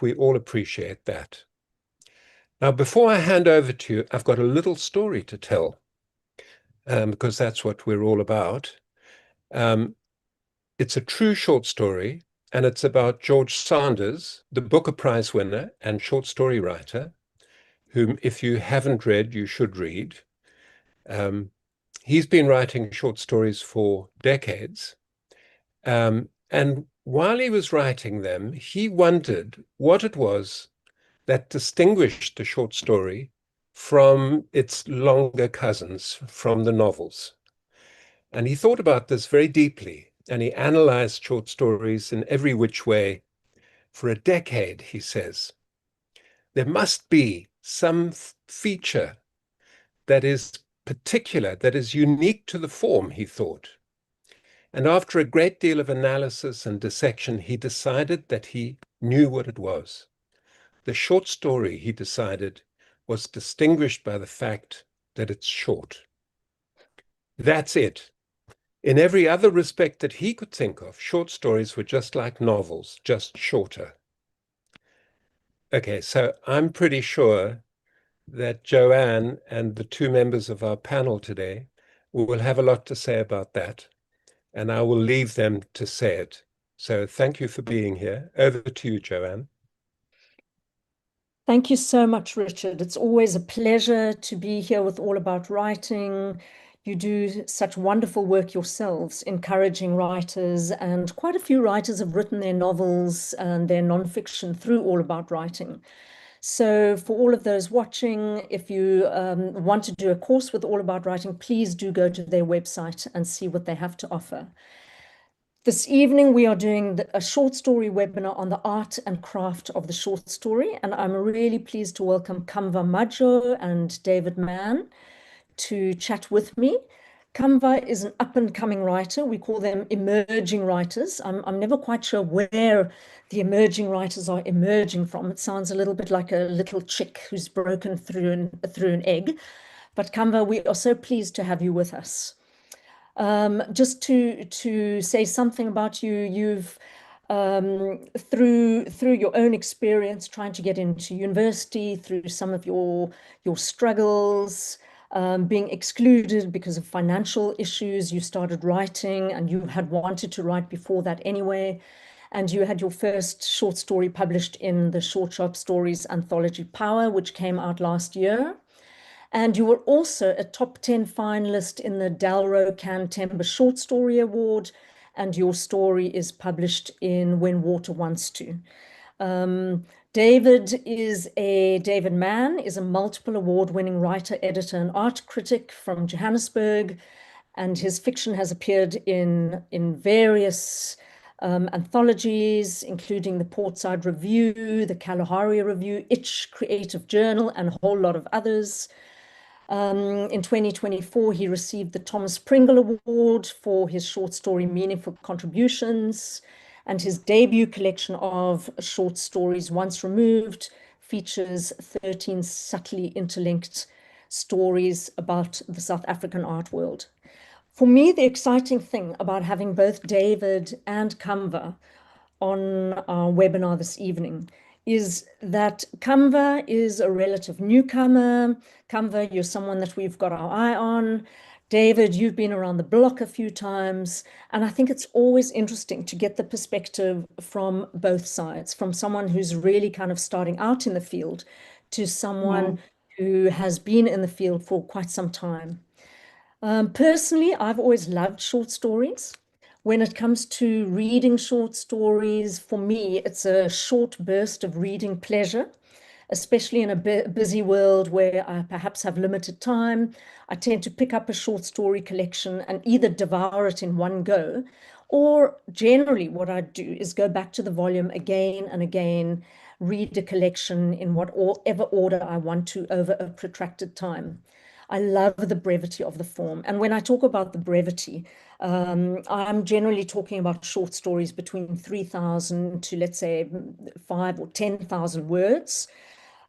that we all appreciate that. Now, before I hand over to you, I've got a little story to tell, because that's what we're all about. It's a true short story, and it's about George Sanders, the Booker Prize winner and short story writer, whom, if you haven't read, you should read. He's been writing short stories for decades. And while he was writing them, he wondered what it was that distinguished the short story from its longer cousins, from the novels. And he thought about this very deeply, and he analyzed short stories in every which way for a decade, he says. There must be some feature that is particular, that is unique to the form, he thought. And after a great deal of analysis and dissection, he decided that he knew what it was. The short story, he decided, was distinguished by the fact that it's short. That's it. In every other respect that he could think of, short stories were just like novels, just shorter. Okay, so I'm pretty sure that Joanne and the two members of our panel today will have a lot to say about that, and I will leave them to say it. So thank you for being here. Over to you, Joanne. Thank you so much, Richard. It's always a pleasure to be here with All About Writing. You do such wonderful work yourselves, encouraging writers, and quite a few writers have written their novels and their nonfiction through All About Writing. So for all of those watching, if you want to do a course with All About Writing, please do go to their website and see what they have to offer. This evening, we are doing a short story webinar on the art and craft of the short story, and I'm really pleased to welcome Kamva Majo and David Mann to chat with me. Kamva is an up-and-coming writer. We call them emerging writers. I'm never quite sure where the emerging writers are emerging from. It sounds a little bit like a little chick who's broken through an egg. But Kamva, we are so pleased to have you with us. Just to say something about you, you've through your own experience trying to get into university, through some of your struggles, being excluded because of financial issues, you started writing, and you had wanted to write before that anyway. And you had your first short story published in the Short Sharp Stories anthology Power, which came out last year. And you were also a top 10 finalist in the Dalro Cantember Short Story Award, and your story is published in When Water Wants to. David Mann is a multiple award-winning writer, editor, and art critic from Johannesburg, and his fiction has appeared in various anthologies, including the Portside Review, the Kalahari Review, Itch Creative Journal, and a whole lot of others. In 2024, he received the Thomas Pringle Award for his short story Meaningful Contributions, and his debut collection of short stories, Once Removed, features 13 subtly interlinked stories about the South African art world. For me, the exciting thing about having both David and Kamva on our webinar this evening is that Kamva is a relative newcomer. Kamva, you're someone that we've got our eye on. David, you've been around the block a few times. And I think it's always interesting to get the perspective from both sides, from someone who's really kind of starting out in the field to someone who has been in the field for quite some time. Personally, I've always loved short stories. When it comes to reading short stories, for me, it's a short burst of reading pleasure, especially in a busy world where I perhaps have limited time. I tend to pick up a short story collection and either devour it in one go, or generally what I do is go back to the volume again and again, read the collection in whatever order I want to over a protracted time. I love the brevity of the form. And when I talk about the brevity, I'm generally talking about short stories between 3,000 to, let's say, 5,000 or 10,000 words.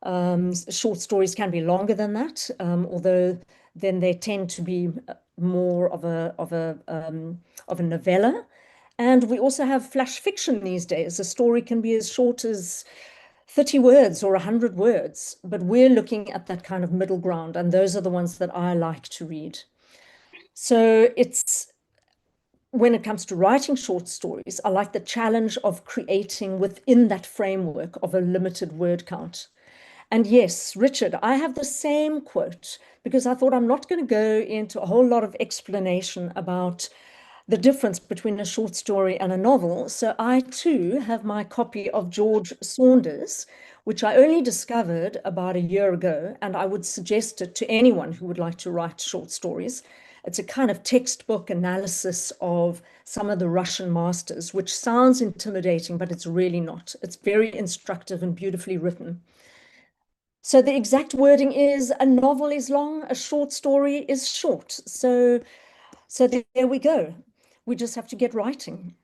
Short stories can be longer than that, although then they tend to be more of a novella. And we also have flash fiction these days. A story can be as short as 30 words or 100 words, but we're looking at that kind of middle ground, and those are the ones that I like to read. So it's when it comes to writing short stories, I like the challenge of creating within that framework of a limited word count. And yes, Richard, I have the same quote because I thought I'm not going to go into a whole lot of explanation about the difference between a short story and a novel. So I too have my copy of George Saunders, which I only discovered about a year ago, and I would suggest it to anyone who would like to write short stories. It's a kind of textbook analysis of some of the Russian masters, which sounds intimidating, but it's really not. It's very instructive and beautifully written. So the exact wording is a novel is long, a short story is short. So there we go. We just have to get writing.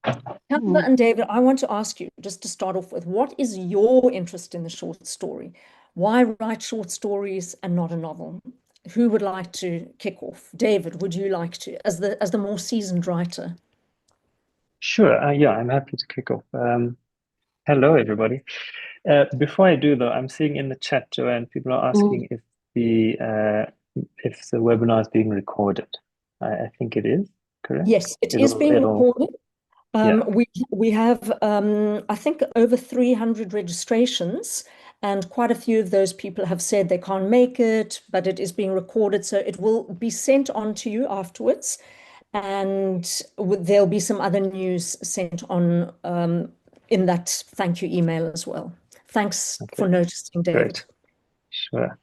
Kamva and David, I want to ask you, just to start off with, what is your interest in the short story? Why write short stories and not a novel? Who would like to kick off? David, would you like to, as the more seasoned writer? Sure. Yeah, I'm happy to kick off. Hello, everybody. Before I do, though, I'm seeing in the chat, Joanne, people are asking if the webinar is being recorded. I think it is, correct? Yes, it is being recorded. Yeah. We have I think over 300 registrations, and quite a few of those people have said they can't make it, but it is being recorded, so it will be sent on to you afterwards, and there'll be some other news sent on in that thank you email as well. Thanks Okay. for noticing, David. Great. Sure.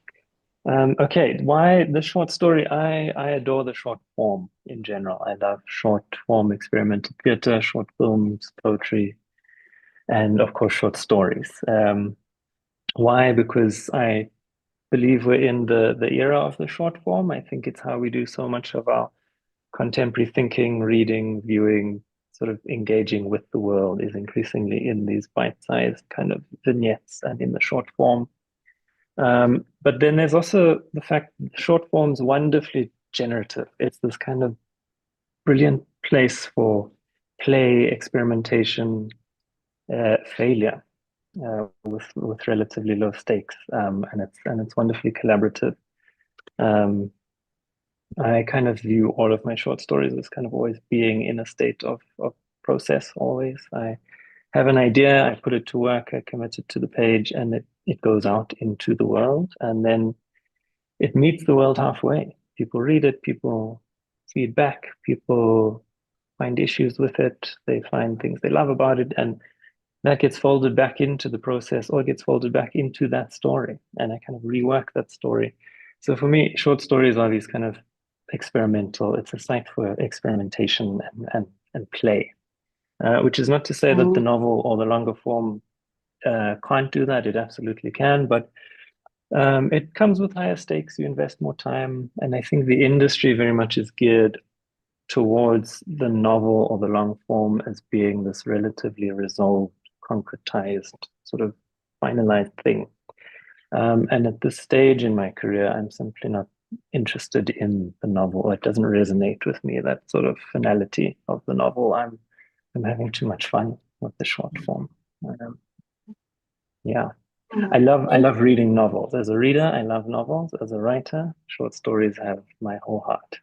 Okay, why the short story? I adore the short form in general. I love short form experimental theater, short films, poetry, and of course, short stories. Why? Because I believe we're in the era of the short form. I think it's how we do so much of our contemporary thinking, reading, viewing, sort of engaging with the world is increasingly in these bite-sized kind of vignettes and in the short form. But then there's also the fact that short form's wonderfully generative. It's this kind of brilliant place for play, experimentation, failure with relatively low stakes, and it's wonderfully collaborative. Um, I kind of view all of my short stories as kind of always being in a state of process. Always, I have an idea, I put it to work, I commit it to the page, and it goes out into the world, and then it meets the world halfway. People read it, people feedback, people find issues with it, they find things they love about it, and that gets folded back into the process or gets folded back into that story. And I kind of rework that story. So for me, short stories are these kind of experimental, it's a site for experimentation and play, which is not to say that the novel or the longer form can't do that. It absolutely can, but it comes with higher stakes. You invest more time. And I think the industry very much is geared towards the novel or the long form as being this relatively resolved, concretized, sort of finalized thing. And at this stage in my career, I'm simply not interested in the novel. It doesn't resonate with me, that sort of finality of the novel. I'm having too much fun with the short form. Yeah. I love reading novels. As a reader, I love novels. As a writer, short stories have my whole heart.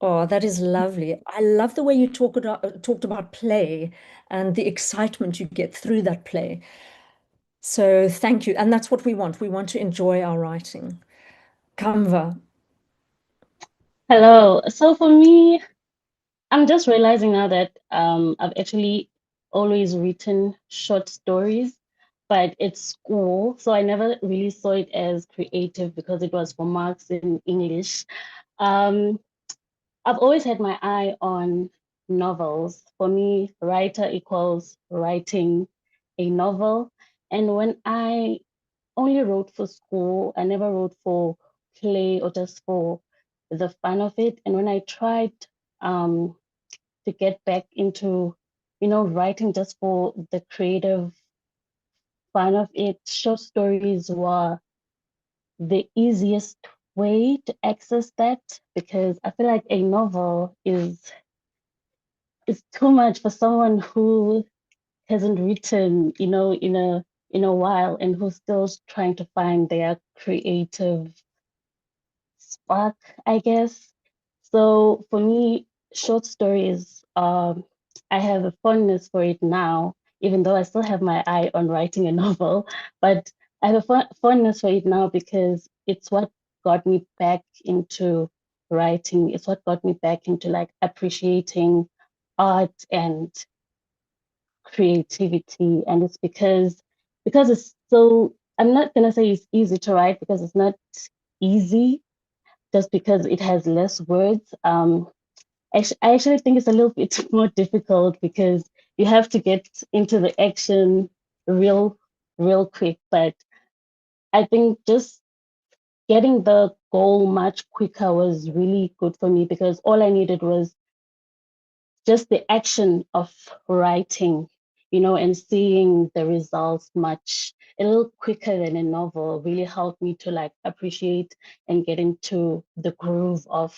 Oh, that is lovely. I love the way you talked about play and the excitement you get through that play. So thank you. And that's what we want. We want to enjoy our writing. Kamva. Hello. So for me, I'm just realizing now that I've actually always written short stories, but it's school, so I never really saw it as creative because it was for marks in English. Um, I've always had my eye on novels. For me, writer equals writing a novel. And when I only wrote for school, I never wrote for play or just for the fun of it. And when I tried to get back into, writing just for the creative fun of it, short stories were the easiest way to access that because I feel like a novel is too much for someone who hasn't written, in in a while and who's still trying to find their creative spark, I guess. So for me, short stories, I have a fondness for it now, even though I still have my eye on writing a novel, but I have a fondness for it now because it's what got me back into writing. It's what got me back into like appreciating art and creativity. And it's because it's so, I'm not gonna say it's easy to write because it's not easy just because it has less words. I actually think it's a little bit more difficult because you have to get into the action real, real quick. But I think just getting the goal much quicker was really good for me because all I needed was just the action of writing, and seeing the results much a little quicker than a novel really helped me to like appreciate and get into the groove of,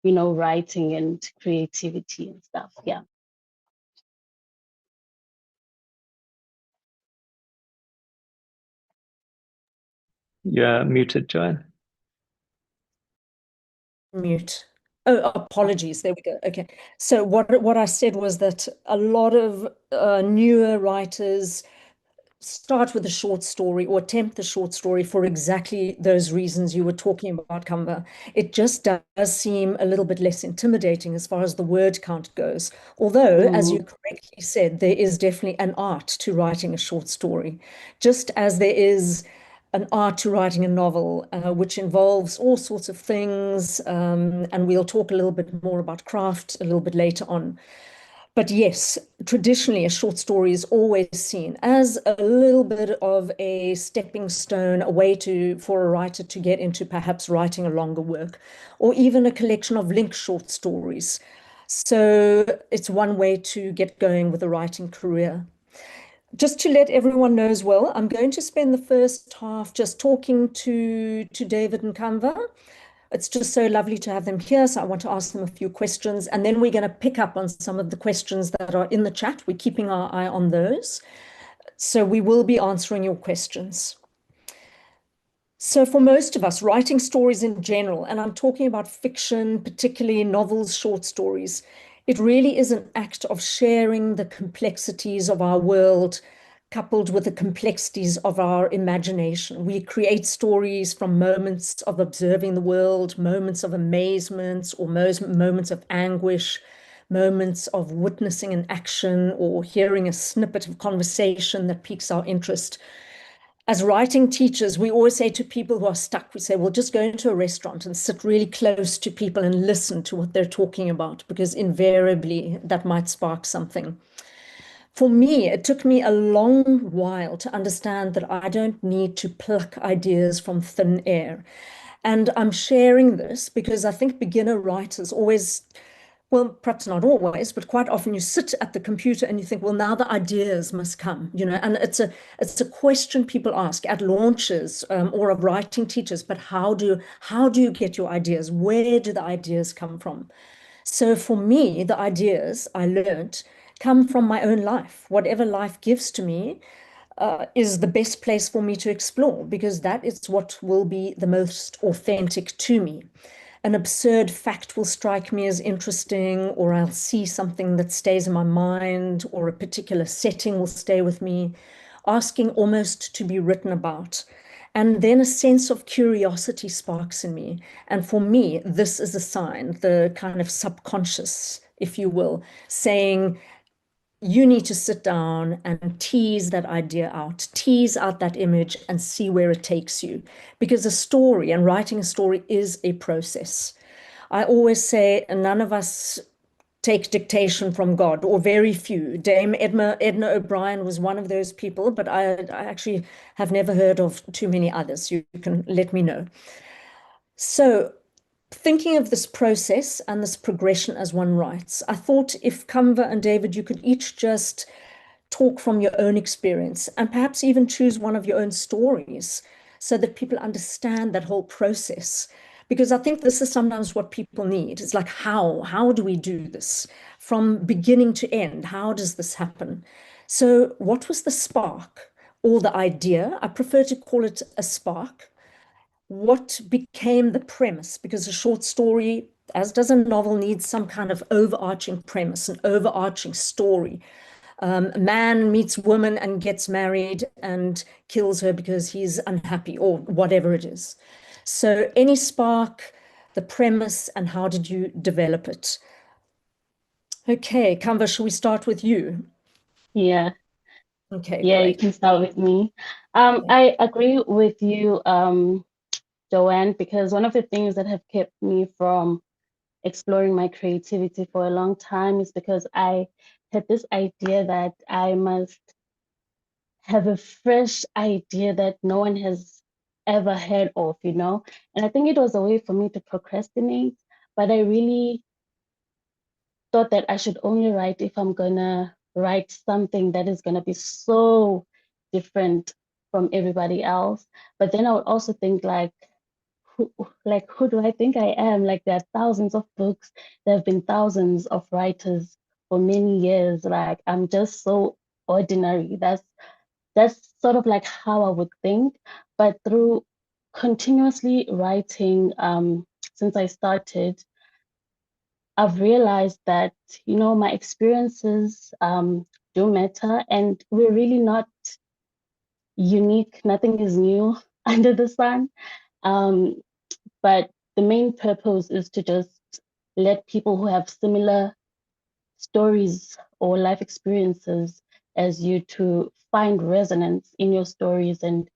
writing and creativity and stuff. Yeah. You're muted, Joanne. Mute. Oh, apologies. There we go. Okay. So what I said was that a lot of newer writers start with a short story or attempt the short story for exactly those reasons you were talking about, Kamva. It just does seem a little bit less intimidating as far as the word count goes. Although, as you correctly said, there is definitely an art to writing a short story, just as there is an art to writing a novel, which involves all sorts of things. And we'll talk a little bit more about craft a little bit later on. But yes, traditionally, a short story is always seen as a little bit of a stepping stone, a way for a writer to get into perhaps writing a longer work, or even a collection of linked short stories. So it's one way to get going with a writing career. Just to let everyone know as well, I'm going to spend the first half just talking to David and Kamva. It's just so lovely to have them here. So I want to ask them a few questions, and then we're going to pick up on some of the questions that are in the chat. We're keeping our eye on those. So we will be answering your questions. So for most of us, writing stories in general, and I'm talking about fiction, particularly novels, short stories, it really is an act of sharing the complexities of our world, coupled with the complexities of our imagination. We create stories from moments of observing the world, moments of amazement, or moments of anguish, moments of witnessing an action or hearing a snippet of conversation that piques our interest. As writing teachers, we always say to people who are stuck, we say, well, just go into a restaurant and sit really close to people and listen to what they're talking about, because invariably that might spark something. For me, it took me a long while to understand that I don't need to pluck ideas from thin air. And I'm sharing this because I think beginner writers always, well, perhaps not always, but quite often you sit at the computer and you think, well, now the ideas must come, and it's a question people ask at launches or of writing teachers, but how do you get your ideas? Where do the ideas come from? So for me, the ideas I learned come from my own life. Whatever life gives to me is the best place for me to explore, because that is what will be the most authentic to me. An absurd fact will strike me as interesting, or I'll see something that stays in my mind, or a particular setting will stay with me, asking almost to be written about. And then a sense of curiosity sparks in me. And for me, this is a sign, the kind of subconscious, if you will, saying, you need to sit down and tease that idea out, tease out that image and see where it takes you. Because a story and writing a story is a process. I always say none of us take dictation from God, or very few. Dame Edna O'Brien was one of those people, but I actually have never heard of too many others. You can let me know. So thinking of this process and this progression as one writes, I thought if Kamva and David, you could each just talk from your own experience and perhaps even choose one of your own stories so that people understand that whole process. Because I think this is sometimes what people need. It's like, how do we do this from beginning to end? How does this happen? So what was the spark? or the idea. I prefer to call it a spark. What became the premise? Because a short story, as does a novel, needs some kind of overarching premise, an overarching story. A man meets woman and gets married and kills her because he's unhappy or whatever it is. So any spark, the premise, and how did you develop it? Okay, Kamva, shall we start with you? Yeah, Okay, yeah, you great. can start with me. I agree with you, Joanne, because one of the things that have kept me from exploring my creativity for a long time is because I had this idea that I must have a fresh idea that no one has ever heard of, you know? And I think it was a way for me to procrastinate, but I really thought that I should only write if I'm gonna write something that is gonna be so different from everybody else. But then I would also think who do I think I am? Like there are thousands of books, there have been thousands of writers for many years. Like I'm just so ordinary. That's sort of like how I would think. But through continuously writing, since I started, I've realized that, you know, my experiences do matter, and we're really not unique. Nothing is new under the sun. Um, but the main purpose is to just let people who have similar stories or life experiences as you to find resonance in your stories and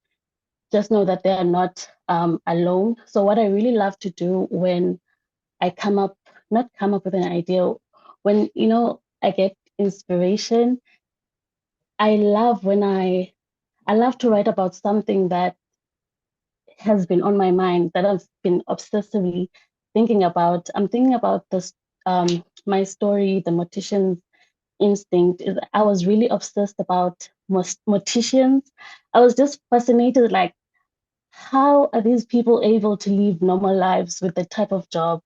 just know that they are not alone. So what I really love to do when I not come up with an idea, when, you know, I get inspiration, I love to write about something that has been on my mind, that I've been obsessively thinking about. I'm thinking about this, my story, The Mortician's Instinct. Is I was really obsessed about morticians. I was just fascinated, like, how are these people able to live normal lives with the type of job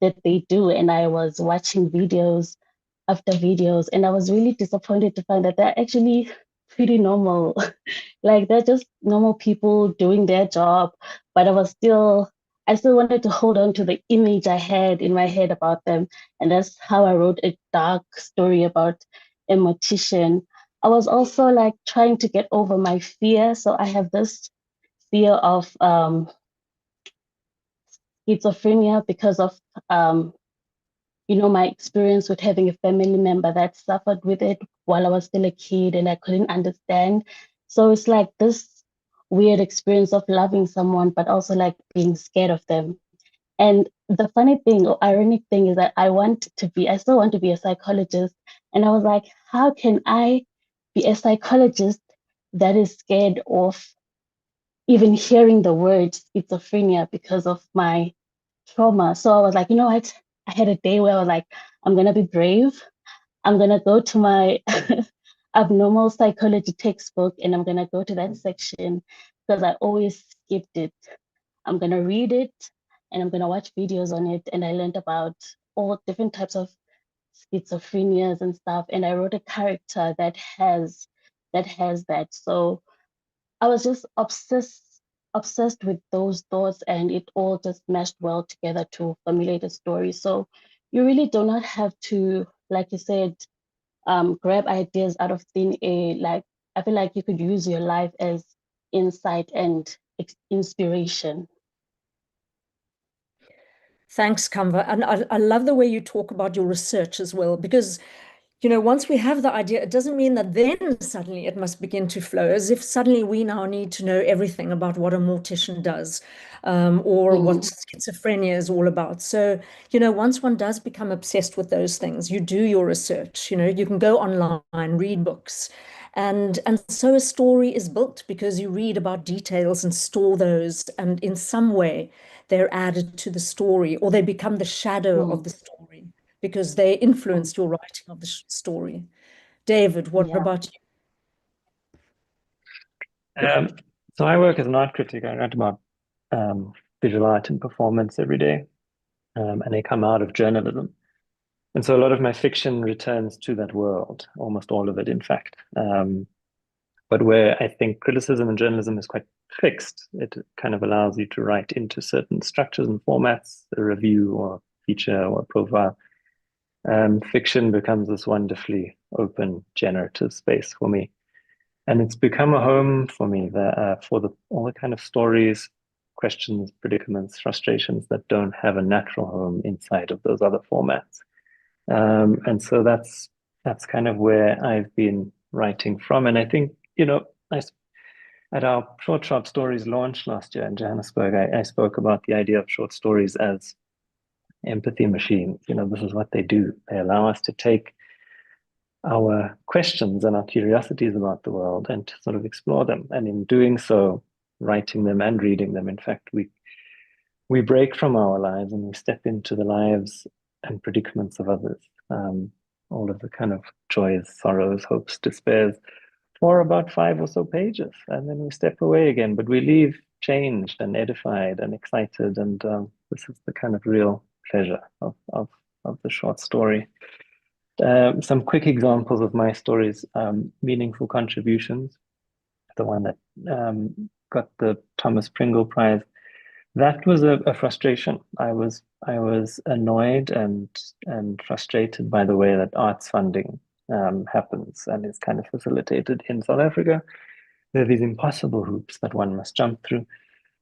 that they do? And I was watching videos after videos, and I was really disappointed to find that they're actually pretty normal. Like they're just normal people doing their job, but I still wanted to hold on to the image I had in my head about them. And that's how I wrote a dark story about a mortician. I was also like trying to get over my fear. So I have this fear of schizophrenia because of um, you know, my experience with having a family member that suffered with it while I was still a kid and I couldn't understand. So it's like this weird experience of loving someone, but also like being scared of them. And the funny thing or ironic thing is that I still want to be a psychologist. And I was like, how can I be a psychologist that is scared of even hearing the word schizophrenia because of my trauma? So I was like, you know what? I had a day where I was like, I'm gonna be brave. I'm gonna go to my abnormal psychology textbook and I'm gonna go to that section because I always skipped it. I'm gonna read it and I'm gonna watch videos on it. And I learned about all different types of schizophrenias and stuff. And I wrote a character that has that. So I was just obsessed with those thoughts, and it all just meshed well together to formulate a story. So you really do not have to, like you said, grab ideas out of thin air. Like I feel like you could use your life as insight and inspiration. Thanks, Kamva. And I love the way you talk about your research as well, because you know, once we have the idea, it doesn't mean that then suddenly it must begin to flow, as if suddenly we now need to know everything about what a mortician does, or what Mm, schizophrenia is all about. So, you know, once one does become obsessed with those things, you do your research, you know, you can go online, read books. And so a story is built because you read about details and store those, and in some way they're added to the story, or they become the shadow of mm, the story because they mm. influenced your writing of the story. David, what Yeah. about you? Um, so I work as an art critic. I write about visual art and performance every day, and they come out of journalism. And so a lot of my fiction returns to that world, almost all of it, in fact. But where I think criticism and journalism is quite fixed, it kind of allows you to write into certain structures and formats, a review or feature or profile. Fiction becomes this wonderfully open, generative space for me. And it's become a home for me for all the kind of stories, questions, predicaments, frustrations that don't have a natural home inside of those other formats. And so that's kind of where I've been writing from. And I think, at our Short Sharp Stories launch last year in Johannesburg, I spoke about the idea of short stories as empathy machines. This is what they do. They allow us to take our questions and our curiosities about the world and to sort of explore them. And in doing so, writing them and reading them, in fact, we break from our lives and we step into the lives and predicaments of others. All of the kind of joys, sorrows, hopes, despairs, for about 5 or so pages. And then we step away again, but we leave changed and edified and excited. And this is the kind of real pleasure of the short story. Some quick examples of my stories, Meaningful Contributions, the one that got the Thomas Pringle Prize. That was a frustration. I was annoyed and frustrated by the way that arts funding happens and is kind of facilitated in South Africa. There are these impossible hoops that one must jump through.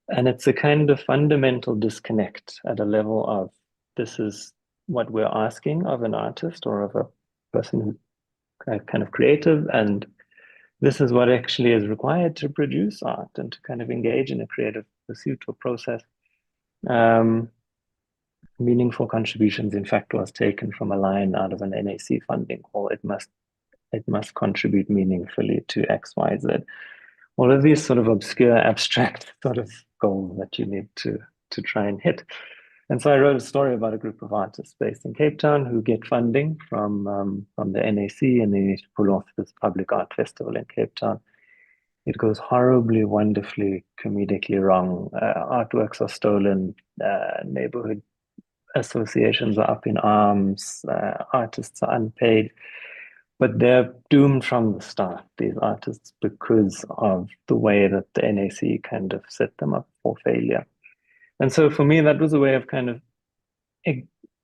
And it's a kind of fundamental disconnect at a level of, this is what we're asking of an artist or of a person who's kind of creative, and this is what actually is required to produce art and to kind of engage in a creative pursuit or process. Meaningful Contributions, in fact, was taken from a line out of an NAC funding call. It must contribute meaningfully to XYZ. All of these sort of obscure, abstract sort of goals that you need to try and hit. And so I wrote a story about a group of artists based in Cape Town who get funding from the NAC, and they need to pull off this public art festival in Cape Town. It goes horribly, wonderfully, comedically wrong. Artworks are stolen, neighborhood associations are up in arms, artists are unpaid, but they're doomed from the start, these artists, because of the way that the NAC kind of set them up for failure. And so for me, that was a way of kind of,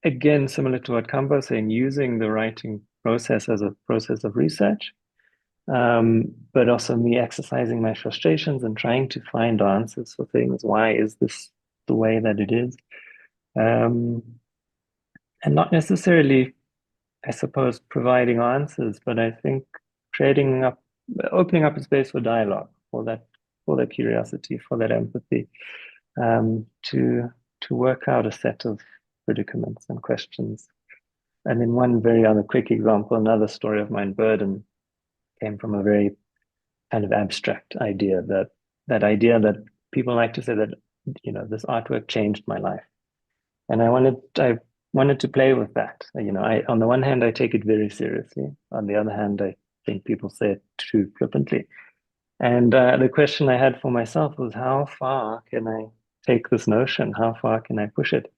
again, similar to what Kamva was saying, using the writing process as a process of research, but also me exercising my frustrations and trying to find answers for things. Why is this the way that it is? And not necessarily, I suppose, providing answers, but I think opening up a space for dialogue, for that curiosity, for that empathy, to work out a set of predicaments and questions. And in one very other quick example, another story of mine, Burden, came from a very kind of abstract idea, that idea that people like to say that, this artwork changed my life. And I wanted to play with that. On the one hand, I take it very seriously. On the other hand, I think people say it too flippantly. And the question I had for myself was, how far can I take this notion? How far can I push it?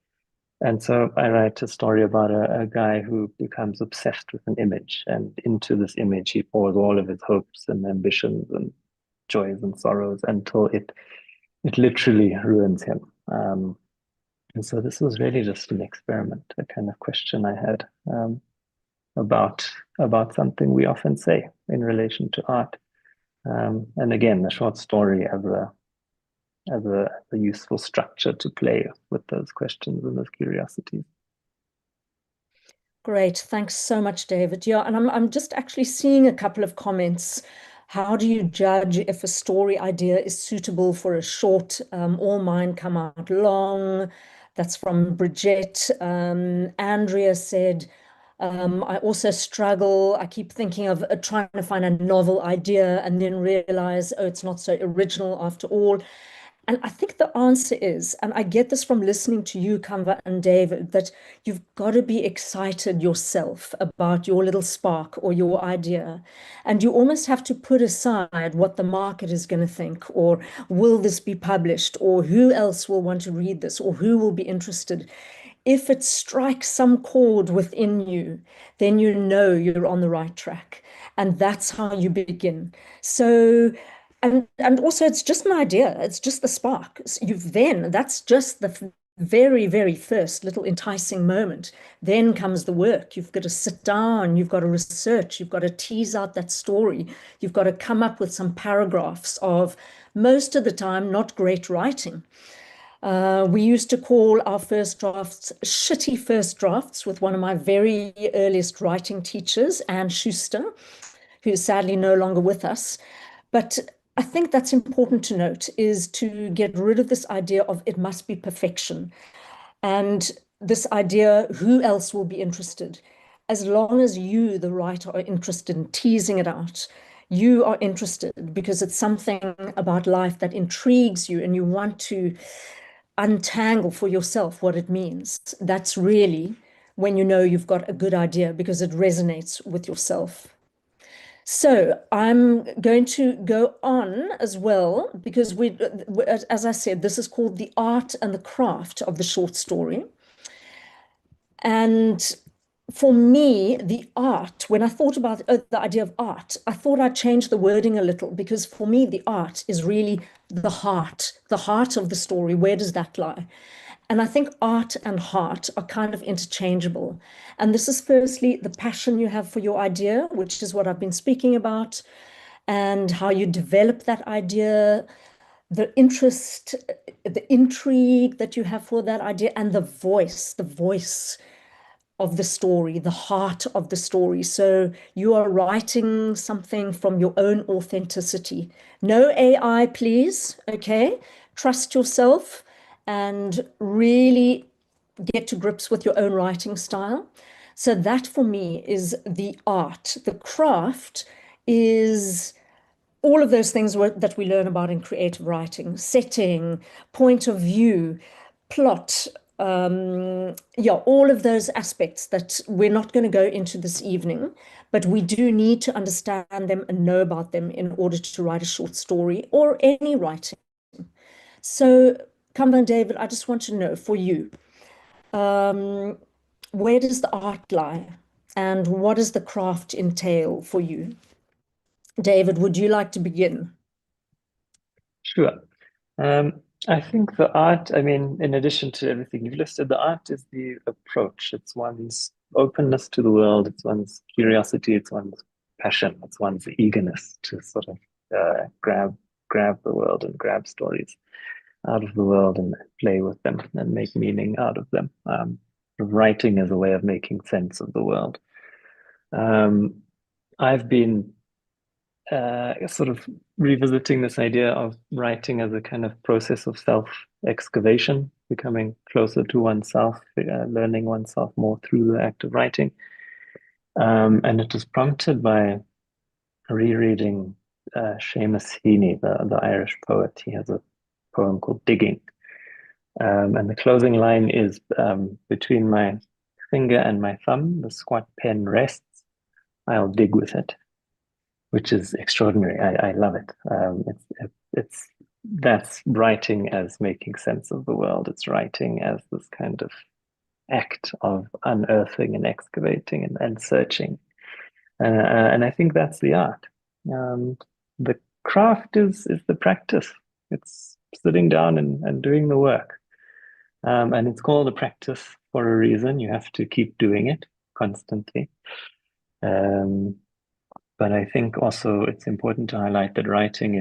And so I write a story about a guy who becomes obsessed with an image, and into this image he pours all of his hopes and ambitions and joys and sorrows until it literally ruins him. And so this was really just an experiment, a kind of question I had about something we often say in relation to art. And again, the short story as a useful structure to play with those questions and those curiosities. Great, thanks so much, David. Yeah, and I'm just actually seeing a couple of comments. How do you judge if a story idea is suitable for a short? All mine come out long. That's from Bridget. Andrea said, I also struggle. I keep thinking of trying to find a novel idea and then realize, oh, it's not so original after all. And I think the answer is, and I get this from listening to you, Kamva and David, that you've got to be excited yourself about your little spark or your idea. And you almost have to put aside what the market is going to think, or will this be published, or who else will want to read this, or who will be interested. if it strikes some chord within you, then you know you're on the right track. And that's how you begin. So, and also it's just an idea. It's just the spark. That's just the very, very first little enticing moment. Then comes the work. You've got to sit down, you've got to research, you've got to tease out that story. You've got to come up with some paragraphs of, most of the time, not great writing. We used to call our first drafts shitty first drafts with one of my very earliest writing teachers, Anne Schuster, who is sadly no longer with us. But I think that's important to note, is to get rid of this idea of it must be perfection. And this idea, who else will be interested? As long as you, the writer, are interested in teasing it out, you are interested because it's something about life that intrigues you and you want to untangle for yourself what it means. That's really when you know you've got a good idea because it resonates with yourself. So I'm going to go on as well because as I said, this is called the art and the craft of the short story. And for me, the art, when I thought about the idea of art, I thought I'd change the wording a little because for me, the art is really the heart of the story. Where does that lie? And I think art and heart are kind of interchangeable. And this is firstly the passion you have for your idea, which is what I've been speaking about, and how you develop that idea, the interest, the intrigue that you have for that idea, and the voice of the story, the heart of the story. So you are writing something from your own authenticity. No AI, please. Okay. Trust yourself and really get to grips with your own writing style. So that for me is the art. The craft is all of those things that we learn about in creative writing: setting, point of view, plot, all of those aspects that we're not going to go into this evening, but we do need to understand them and know about them in order to write a short story or any writing. So, Kamva and David, I just want to know for you, where does the art lie and what does the craft entail for you? David, would you like to begin? Sure. I think the art, I mean, in addition to everything you've listed, the art is the approach. It's one's openness to the world. It's one's curiosity. It's one's passion. It's one's eagerness to sort of grab the world and grab stories out of the world and play with them and make meaning out of them. Writing is a way of making sense of the world. I've been sort of revisiting this idea of writing as a kind of process of self-excavation, becoming closer to oneself, learning oneself more through the act of writing. And it was prompted by rereading Seamus Heaney, the Irish poet. He has a poem called Digging. And the closing line is, between my finger and my thumb, the squat pen rests, I'll dig with it. Which is extraordinary. I love it. That's writing as making sense of the world. It's writing as this kind of act of unearthing and excavating and searching. And I think that's the art. The craft is the practice. It's sitting down and doing the work. And it's called a practice for a reason. You have to keep doing it constantly. But I think also it's important to highlight that writing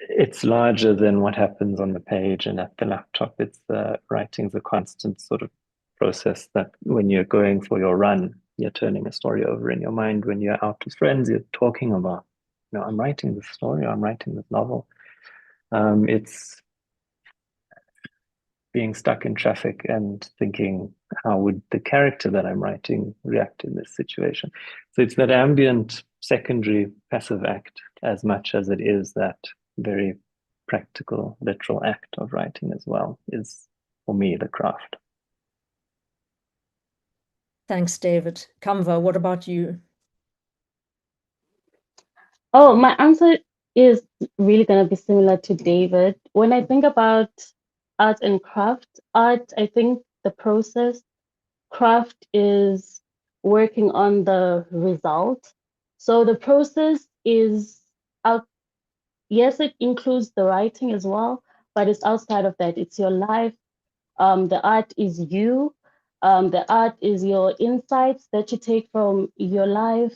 it's larger than what happens on the page and at the laptop. It's writing's a constant sort of process that when you're going for your run, you're turning a story over in your mind. When you're out with friends, you're talking about, I'm writing this story, or I'm writing this novel. It's being stuck in traffic and thinking, how would the character that I'm writing react in this situation? So it's that ambient, secondary, passive act as much as it is that very practical, literal act of writing as well, is for me the craft. Thanks, David. Kamva, what about you? Oh, my answer is really going to be similar to David. When I think about art and craft. Art, I think the process. Craft is working on the result. So the process is out. Yes, it includes the writing as well, but it's outside of that. It's your life. The art is you. The art is your insights that you take from your life.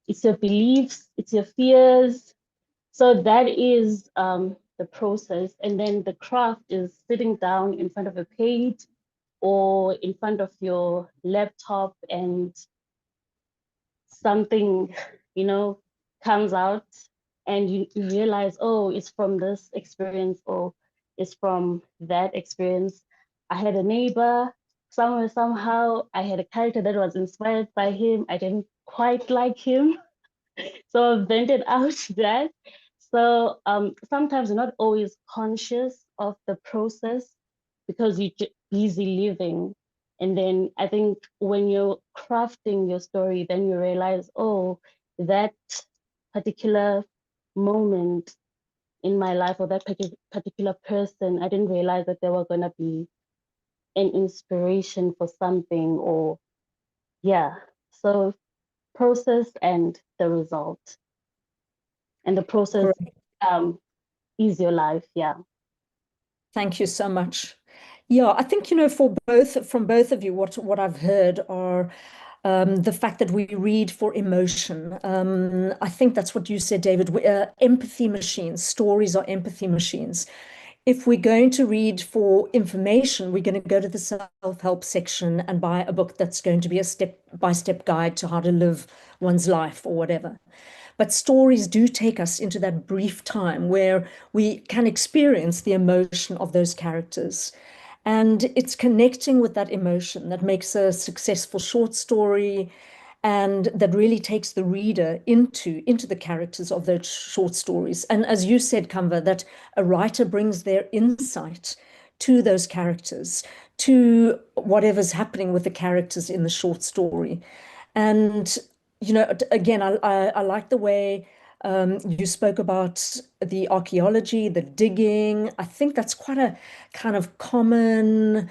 It's your beliefs, it's your fears. So that is the process. And then the craft is sitting down in front of a page or in front of your laptop and something, comes out and you realize, oh, it's from this experience or it's from that experience. I had a neighbor somewhere, somehow, I had a character that was inspired by him. I didn't quite like him. So I vented out that. So sometimes you're not always conscious of the process because you're busy living. And then I think when you're crafting your story, then you realize, oh, that particular moment in my life or that particular person, I didn't realize that they were going to be an inspiration for something or, yeah. So process and the result. And the process Great. is your life. Yeah. Thank you so much. Yeah, I think, from both of you, what I've heard are the fact that we read for emotion. I think that's what you said, David. Empathy machines. Stories are empathy machines. If we're going to read for information, we're going to go to the self-help section and buy a book that's going to be a step-by-step guide to how to live one's life or whatever. But stories do take us into that brief time where we can experience the emotion of those characters. And it's connecting with that emotion that makes a successful short story and that really takes the reader into the characters of those short stories. And as you said, Kamva, that a writer brings their insight to those characters, to whatever's happening with the characters in the short story. And, again, I like the way you spoke about the archaeology, the digging. I think that's quite a kind of common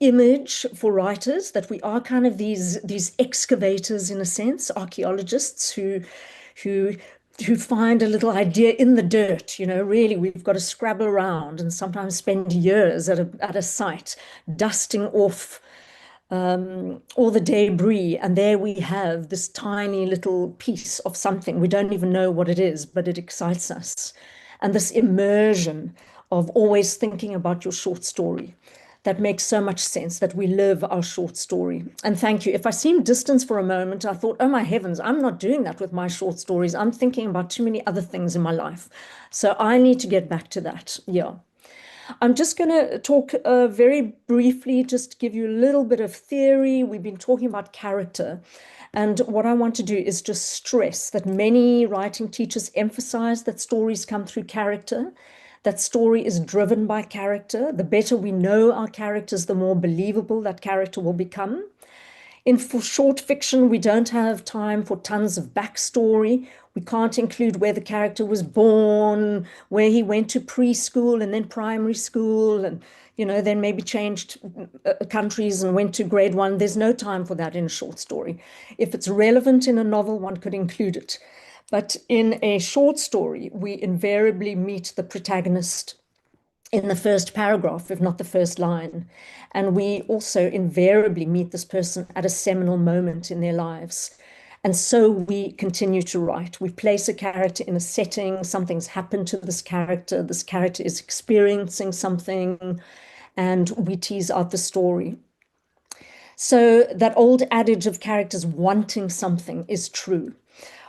image for writers, that we are kind of these excavators in a sense, archaeologists who who find a little idea in the dirt. Really, we've got to scrabble around and sometimes spend years at a site dusting off all the debris, and there we have this tiny little piece of something. We don't even know what it is, but it excites us. And this immersion of always thinking about your short story. That makes so much sense, that we live our short story. And thank you. If I seemed distant for a moment, I thought, oh my heavens, I'm not doing that with my short stories. I'm thinking about too many other things in my life. So I need to get back to that. Yeah. I'm just going to talk very briefly, just give you a little bit of theory. We've been talking about character. And what I want to do is just stress that many writing teachers emphasize that stories come through character, that story is driven by character. The better we know our characters, the more believable that character will become. For short fiction, we don't have time for tons of backstory. We can't include where the character was born, where he went to preschool and then primary school, and then maybe changed countries and went to grade 1. There's no time for that in a short story. If it's relevant in a novel, one could include it. But in a short story, we invariably meet the protagonist in the first paragraph, if not the first line. And we also invariably meet this person at a seminal moment in their lives. And so we continue to write. We place a character in a setting, something's happened to this character is experiencing something, and we tease out the story. So that old adage of characters wanting something is true.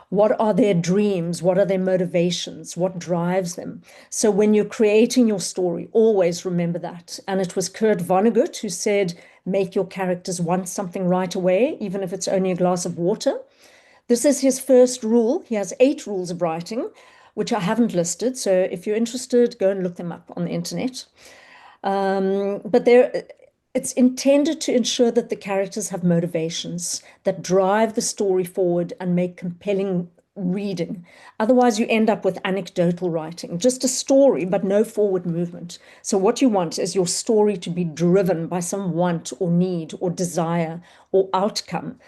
What are their dreams? What are their motivations? What drives them? So when you're creating your story, always remember that. And it was Kurt Vonnegut who said, make your characters want something right away, even if it's only a glass of water. This is his first rule. He has 8 rules of writing, which I haven't listed. So if you're interested, go and look them up on the internet. But it's intended to ensure that the characters have motivations that drive the story forward and make compelling reading. Otherwise, you end up with anecdotal writing, just a story, but no forward movement. So what you want is your story to be driven by some want or need or desire or outcome,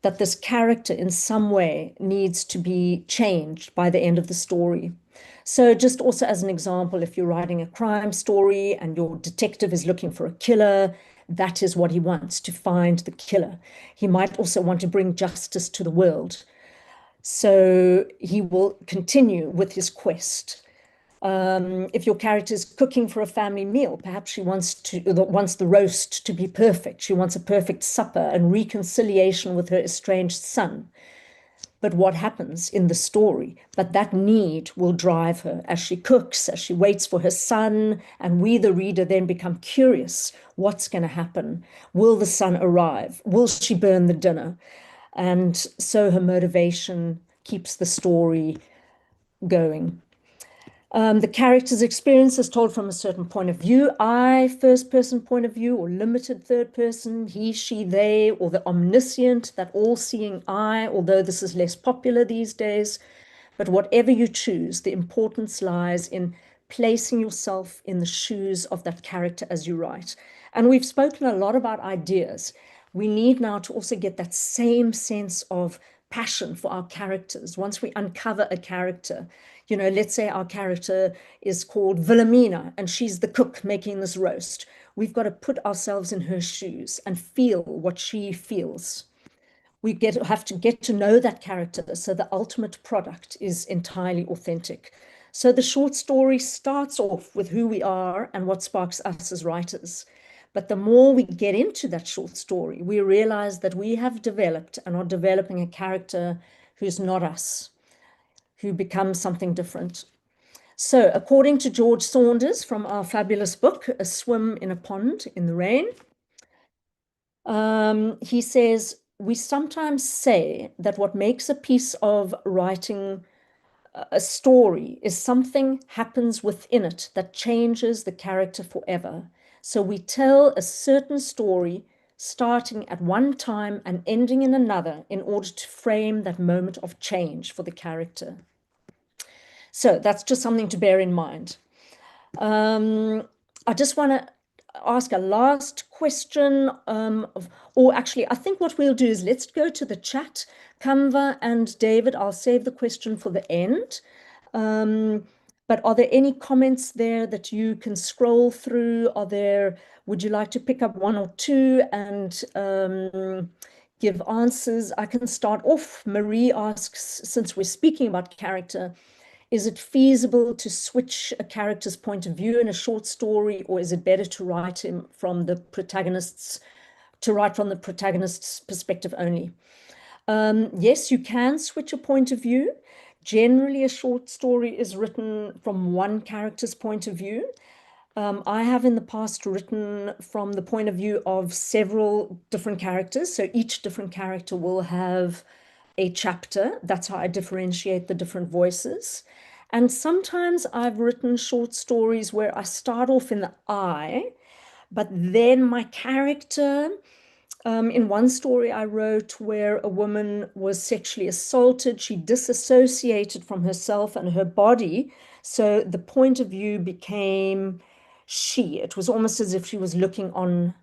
that this character in some way needs to be changed by the end of the story. So just also as an example, if you're writing a crime story and your detective is looking for a killer, that is what he wants, to find the killer. He might also want to bring justice to the world. So he will continue with his quest. If your character is cooking for a family meal, perhaps she wants the roast to be perfect. She wants a perfect supper and reconciliation with her estranged son. But what happens in the story? But that need will drive her as she cooks, as she waits for her son, and we, the reader, then become curious. What's going to happen? Will the son arrive? Will she burn the dinner? And so her motivation keeps the story going. The character's experience is told from a certain point of view, I, first person point of view, or limited third person, he, she, they, or the omniscient, that all-seeing I, although this is less popular these days. But whatever you choose, the importance lies in placing yourself in the shoes of that character as you write. And we've spoken a lot about ideas. We need now to also get that same sense of passion for our characters. Once we uncover a character, you know, let's say our character is called Wilhelmina and she's the cook making this roast. We've got to put ourselves in her shoes and feel what she feels. We have to get to know that character, so the ultimate product is entirely authentic. So the short story starts off with who we are and what sparks us as writers. But the more we get into that short story, we realize that we have developed and are developing a character who's not us, who becomes something different. So according to George Saunders from our fabulous book, A Swim in a Pond in the Rain, he says, we sometimes say that what makes a piece of writing a story is something happens within it that changes the character forever. So we tell a certain story starting at one time and ending in another in order to frame that moment of change for the character. So that's just something to bear in mind. I just want to ask a last question, or actually, I think what we'll do is let's go to the chat. Kamva and David, I'll save the question for the end. But are there any comments there that you can scroll through? Would you like to pick up one or two and give answers? I can start off. Marie asks, since we're speaking about character, is it feasible to switch a character's point of view in a short story, or is it better to write from the protagonist's perspective only? Yes, you can switch a point of view. Generally, a short story is written from one character's point of view. I have in the past written from the point of view of several different characters. So each different character will have a chapter. That's how I differentiate the different voices. And sometimes I've written short stories where I start off in the I, but then my character, in one story I wrote where a woman was sexually assaulted, she disassociated from herself and her body. So the point of view became she. It was almost as if she was looking on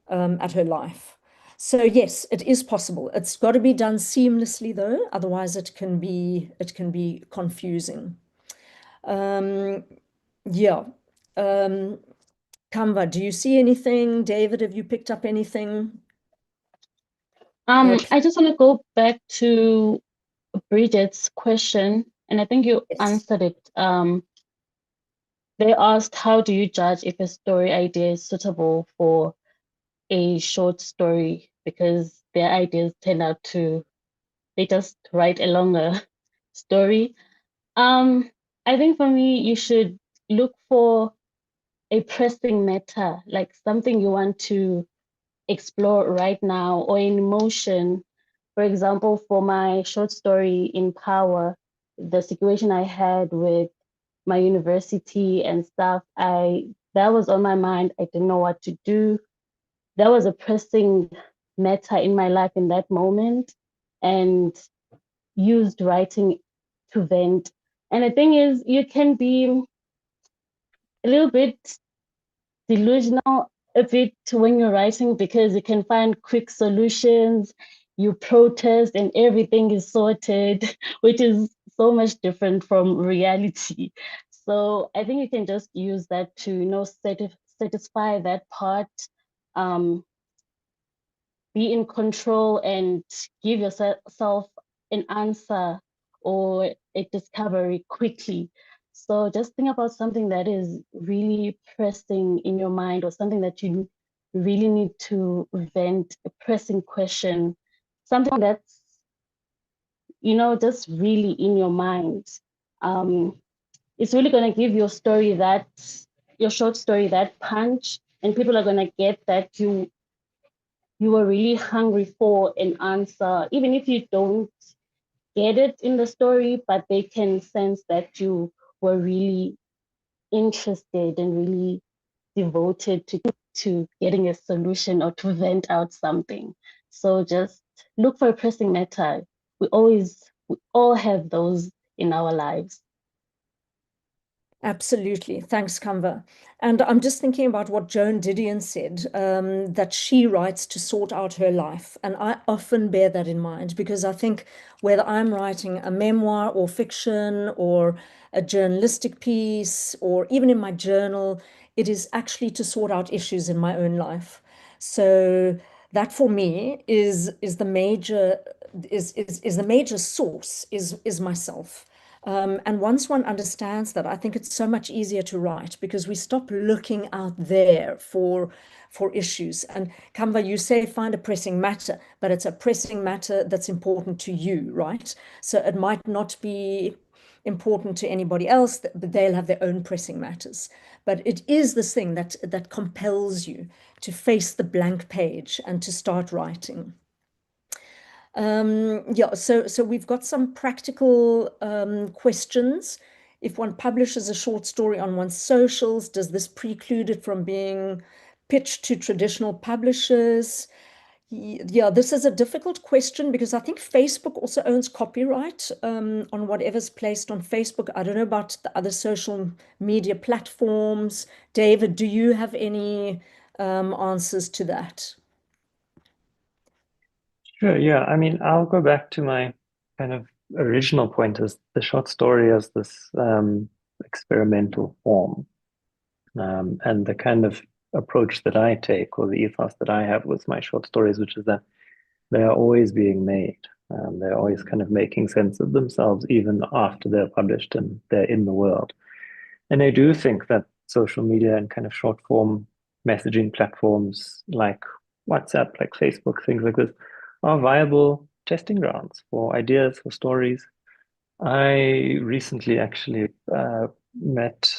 at her life. So yes, it is possible. It's got to be done seamlessly though, otherwise it can be confusing. Yeah. Kamva, do you see anything? David, have you picked up anything? I just want to go back to Bridget's question, and I think you answered it. They asked, how do you judge if a story idea is suitable for a short story? Because their ideas tend out to, they just write a longer story. I think for me, you should look for a pressing matter, like something you want to explore right now, or an emotion. For example, for my short story in Power, the situation I had with my university and stuff, that was on my mind. I didn't know what to do. That was a pressing matter in my life in that moment. And used writing to vent. And the thing is, you can be a little bit delusional a bit when you're writing because you can find quick solutions, you protest and everything is sorted, which is so much different from reality. So I think you can just use that to, satisfy that part, um, be in control and give yourself an answer or a discovery quickly. So just think about something that is really pressing in your mind or something that you really need to vent, a pressing question, something that's, just really in your mind. It's really going to give your short story that punch, and people are going to get that you were really hungry for an answer, even if you don't get it in the story, but they can sense that you were really interested and really devoted to getting a solution or to vent out something. So just look for a pressing matter. We all have those in our lives. Absolutely. Thanks, Kamva. And I'm just thinking about what Joan Didion said, that she writes to sort out her life. And I often bear that in mind because I think whether I'm writing a memoir or fiction or a journalistic piece or even in my journal, it is actually to sort out issues in my own life. So that for me is the major is the major source is myself. And once one understands that, I think it's so much easier to write because we stop looking out there for issues. And Kamva, you say find a pressing matter, but it's a pressing matter that's important to you, right? So it might not be important to anybody else, but they'll have their own pressing matters. But it is this thing that compels you to face the blank page and to start writing. Yeah, so we've got some practical questions. If one publishes a short story on one's socials, does this preclude it from being pitched to traditional publishers? Yeah, this is a difficult question because I think Facebook also owns copyright on whatever's placed on Facebook. I don't know about the other social media platforms. David, do you have any answers to that? Sure, yeah. I mean, I'll go back to my kind of original point as the short story as this experimental form. And the kind of approach that I take or the ethos that I have with my short stories, which is that they are always being made. They're always kind of making sense of themselves even after they're published and they're in the world. And I do think that social media and kind of short form messaging platforms like WhatsApp, like Facebook, things like this, are viable testing grounds for ideas, for stories. I recently actually met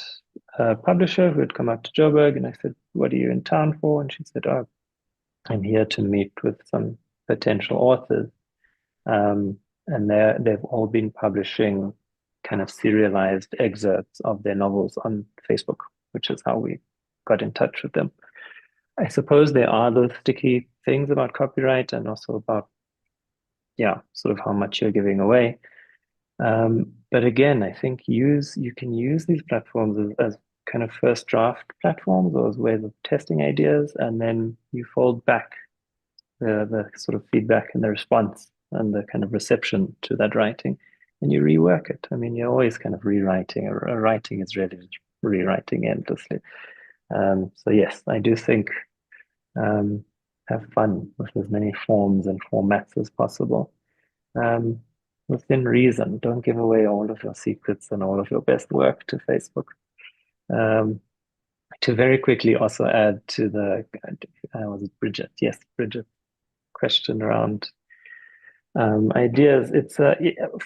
a publisher who had come out to Joburg, and I said, "What are you in town for?" And she said, "Oh, I'm here to meet with some potential authors." And they've all been publishing kind of serialized excerpts of their novels on Facebook, which is how we got in touch with them. I suppose there are those sticky things about copyright and also about, yeah, sort of how much you're giving away. But again, I think you can use these platforms as kind of first draft platforms or as ways of testing ideas, and then you fold back the sort of feedback and the response and the kind of reception to that writing, and you rework it. I mean, you're always kind of rewriting. Writing is really rewriting endlessly. So yes, I do think have fun with as many forms and formats as possible. Within reason, don't give away all of your secrets and all of your best work to Facebook. To very quickly also add to the, was it Bridget? Yes, Bridget question around ideas. It's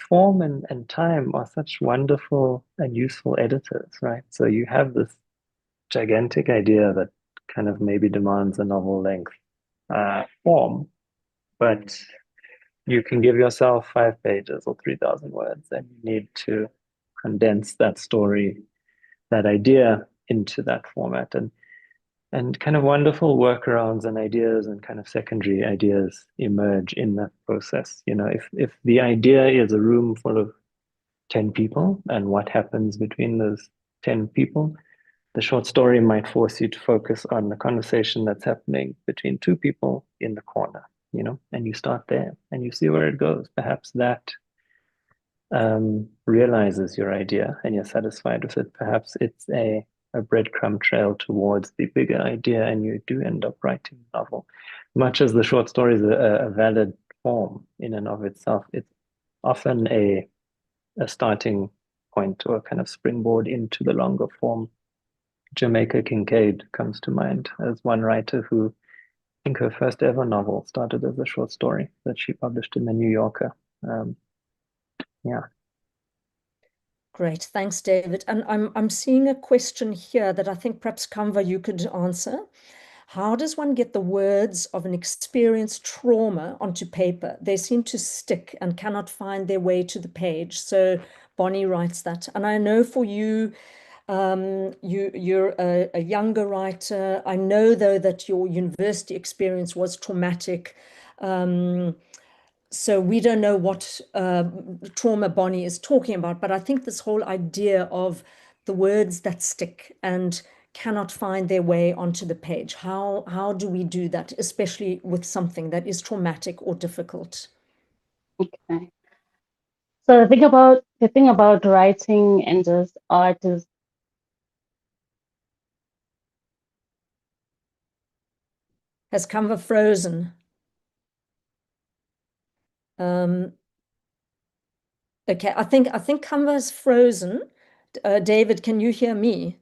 form and time are such wonderful and useful editors, right? So you have this gigantic idea that kind of maybe demands a novel length form, but you can give yourself 5 pages or 3,000 words, and you need to condense that story, that idea into that format. And and kind of wonderful workarounds and ideas and kind of secondary ideas emerge in that process. You know, if the idea is a room full of 10 people and what happens between those 10 people, the short story might force you to focus on the conversation that's happening between two people in the corner, you know, and you start there and you see where it goes. Perhaps that realizes your idea and you're satisfied with it. Perhaps it's a breadcrumb trail towards the bigger idea and you do end up writing a novel. Much as the short story is a valid form in and of itself, it's often a starting point or a kind of springboard into the longer form. Jamaica Kincaid comes to mind as one writer who, I think her first ever novel started as a short story that she published in the New Yorker. Yeah. Great, thanks, David. And I'm seeing a question here that I think perhaps Kamva you could answer. How does one get the words of an experienced trauma onto paper? They seem to stick and cannot find their way to the page. So Bonnie writes that. And I know for you, you're a younger writer. I know, though, that your university experience was traumatic. So we don't know what trauma Bonnie is talking about, but I think this whole idea of the words that stick and cannot find their way onto the page, how do we do that, especially with something that is traumatic or difficult? Okay. So the thing about writing and just art is Has Kamva frozen? Okay, I think Kamva is frozen. David, can you hear me?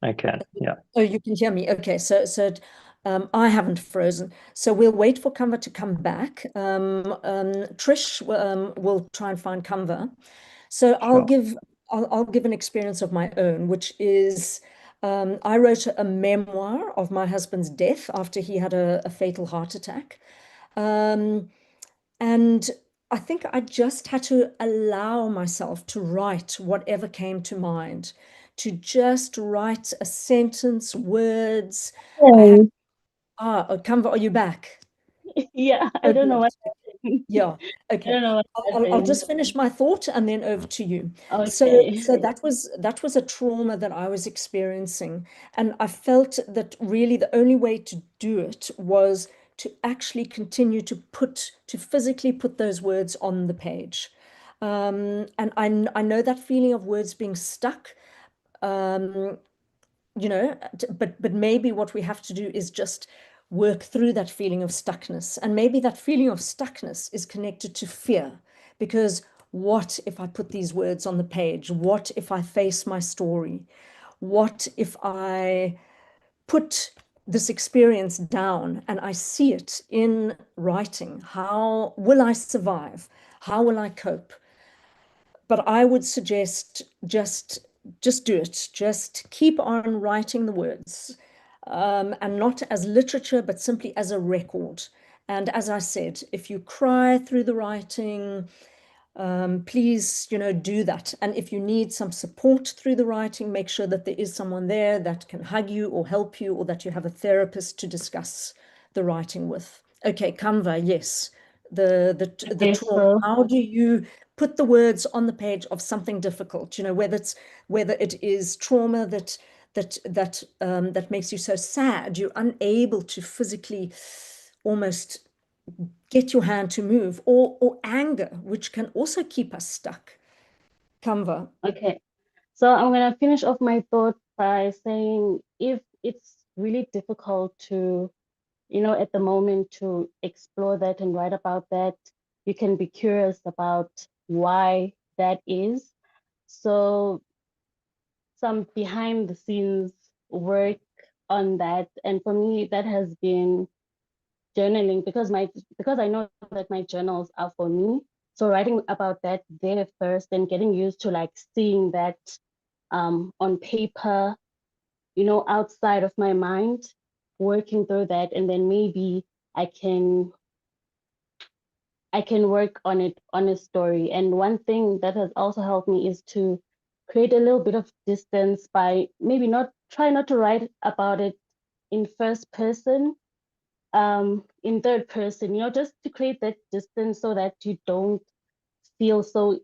I can, yeah. Oh, you can hear me. Okay, so I haven't frozen. So we'll wait for Kamva to come back. Trish will try and find Kamva. So I'll give an experience of my own, which is I wrote a memoir of my husband's death after he had a fatal heart attack. And I think I just had to allow myself to write whatever came to mind, to just write a sentence, words. Kamva, are you back? yeah, I Oh, don't know great. what happened. Yeah, I okay. don't know what I'll happened. just finish my thought and then over to you. Okay. So that was a trauma that I was experiencing, and I felt that really the only way to do it was to actually continue to physically put those words on the page. And I know that feeling of words being stuck. You know, but maybe what we have to do is just work through that feeling of stuckness. And maybe that feeling of stuckness is connected to fear, because what if I put these words on the page? What if I face my story? What if I put this experience down and I see it in writing? How will I survive? How will I cope? But I would suggest just do it. Just keep on writing the words, and not as literature, but simply as a record. And as I said, if you cry through the writing, please, do that. And if you need some support through the writing, make sure that there is someone there that can hug you or help you, or that you have a therapist to discuss the writing with. Okay, Kamva, yes. The Okay, trauma. so How do you put the words on the page of something difficult? Whether it is trauma that makes you so sad, you're unable to physically almost get your hand to move, or anger, which can also keep us stuck. Kamva. okay. So I'm gonna finish off my thought by saying if it's really difficult to, at the moment to explore that and write about that, you can be curious about why that is. So some behind the scenes work on that. And for me, that has been journaling, because I know that my journals are for me. So writing about that there first and getting used to like seeing that on paper, outside of my mind, working through that, and then maybe I can work on it on a story. And one thing that has also helped me is to create a little bit of distance by maybe try not to write about it in first person, in third person, just to create that distance so that you don't feel so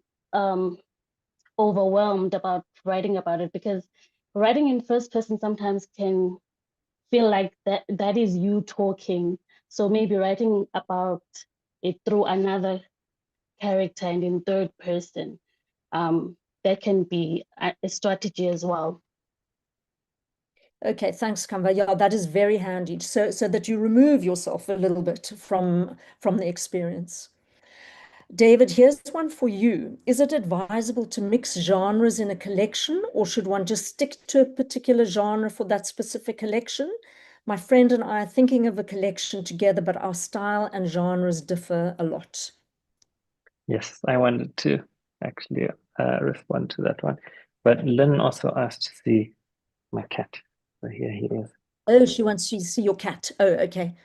overwhelmed about writing about it, because writing in first person sometimes can feel like that is you talking. So maybe writing about it through another character and in third person, that can be a strategy as well. Okay, thanks, Kamva. Yeah, that is very handy. So that you remove yourself a little bit from the experience. David, here's one for you. Is it advisable to mix genres in a collection, or should one just stick to a particular genre for that specific collection? My friend and I are thinking of a collection together, but our style and genres differ a lot. Yes, I wanted to actually respond to that one. But Lynn also asked to see my cat. So here he is. Oh, she wants to see your cat. Oh, okay.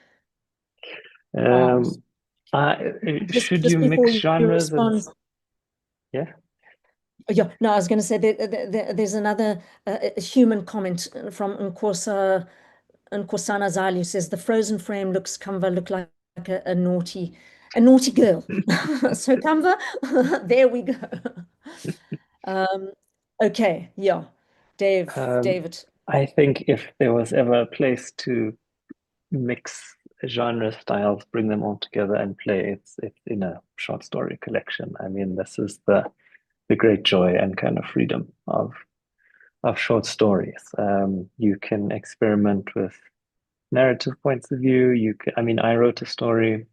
Should Just you before mix you genres and respond, yeah? yeah, no, I was going to say there's another human comment from Nkosana Zali, who says the frozen frame Kamva look like a naughty girl. So Kamva, there we go. Okay, yeah, David. I think if there was ever a place to mix genre styles, bring them all together and play, it's in a short story collection. I mean, this is the great joy and kind of freedom of short stories. You can experiment with narrative points of view. I mean, I wrote a story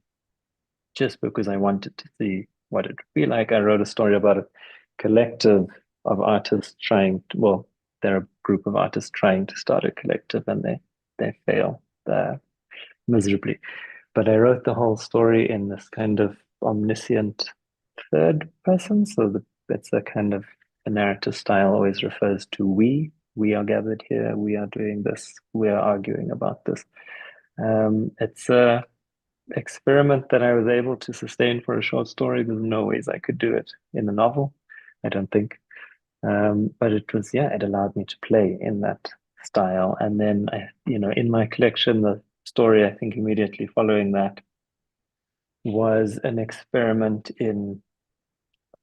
just because I wanted to see what it would be like. I wrote a story about a collective of artists they're a group of artists trying to start a collective, and they fail miserably. But I wrote the whole story in this kind of omniscient third person, so it's a kind of a narrative style always refers to we. We are gathered here. We are doing this. We are arguing about this. It's a experiment that I was able to sustain for a short story. There's no ways I could do it in a novel, I don't think. But it allowed me to play in that style. And then in my collection, the story I think immediately following that was an experiment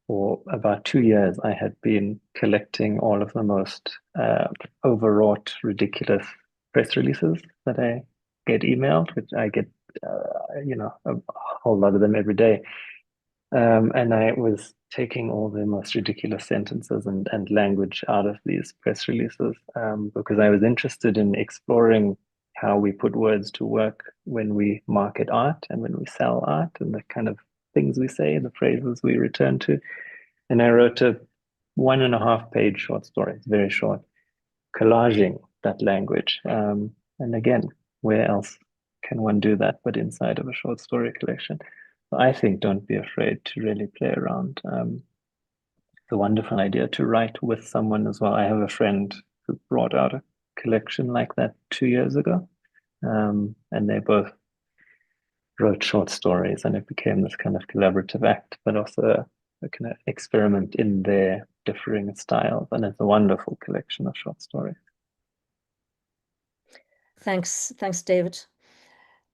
for about 2 years. I had been collecting all of the most overwrought, ridiculous press releases that I get emailed, which I get a whole lot of them every day. And I was taking all the most ridiculous sentences and language out of these press releases because I was interested in exploring how we put words to work when we market art and when we sell art, and the kind of things we say, the phrases we return to. And I wrote a 1.5-page short story. It's very short, collaging that language. And again, where else can one do that but inside of a short story collection? So I think don't be afraid to really play around. It's a wonderful idea to write with someone as well. I have a friend who brought out a collection like that 2 years ago. And they both wrote short stories, and it became this kind of collaborative act, but also a kind of experiment in their differing styles. And it's a wonderful collection of short stories. Thanks, David.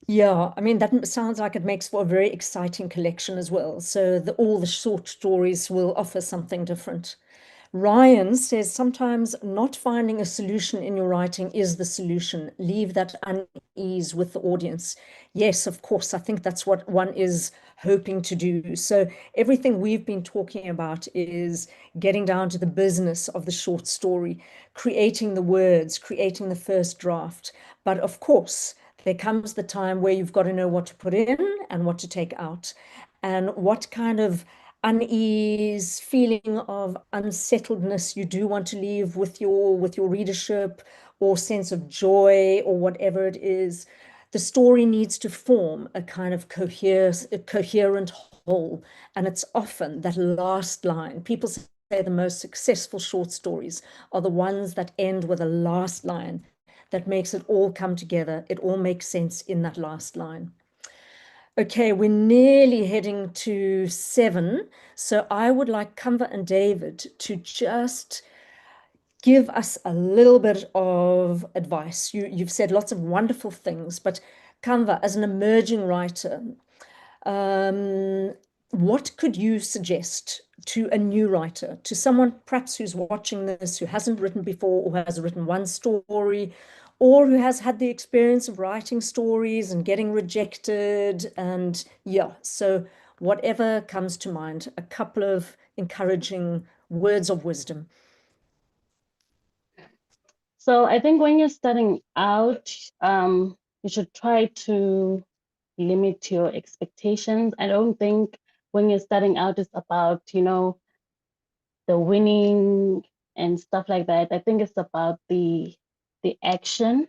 Yeah, I mean, that sounds like it makes for a very exciting collection as well. So all the short stories will offer something different. Ryan says sometimes not finding a solution in your writing is the solution. Leave that unease with the audience. Yes, of course, I think that's what one is hoping to do. So everything we've been talking about is getting down to the business of the short story, creating the words, creating the first draft. But of course, there comes the time where you've got to know what to put in and what to take out, and what kind of unease, feeling of unsettledness you do want to leave with your readership, or sense of joy, or whatever it is. The story needs to form a kind of coherent whole, and it's often that last line. People say the most successful short stories are the ones that end with a last line that makes it all come together. It all makes sense in that last line. Okay, we're nearly heading to 7. So I would like Kamva and David to just give us a little bit of advice. You've said lots of wonderful things, but Kamva, as an emerging writer, what could you suggest to a new writer, to someone perhaps who's watching this, who hasn't written before, or has written one story, or who has had the experience of writing stories and getting rejected? And yeah, so whatever comes to mind, a couple of encouraging words of wisdom. So I think when you're starting out, you should try to limit your expectations. I don't think when you're starting out, it's about, the winning and stuff like that. I think it's about the action.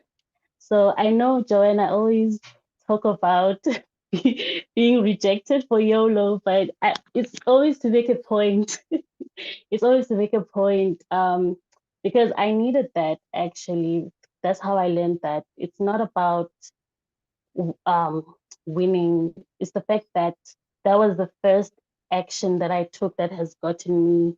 So I know, Joanne, I always talk about being rejected for YOLO, but it's always to make a point. It's always to make a point, because I needed that actually. That's how I learned that it's not about winning. It's the fact that that was the first action that I took that has gotten me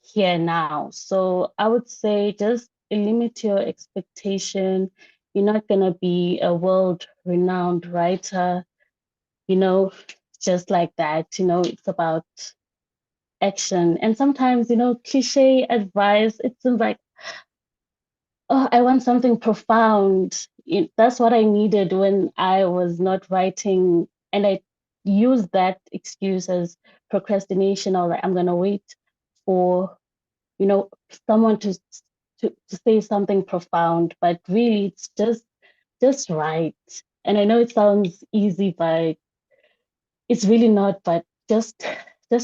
here now. So I would say just limit your expectation. You're not going to be a world-renowned writer, just like that. It's about action. And sometimes, cliche advice, it seems like, oh, I want something profound. That's what I needed when I was not writing. And I used that excuse as procrastination, or like, I'm going to wait for someone to say something profound, but really it's just right. And I know it sounds easy, but it's really not, but just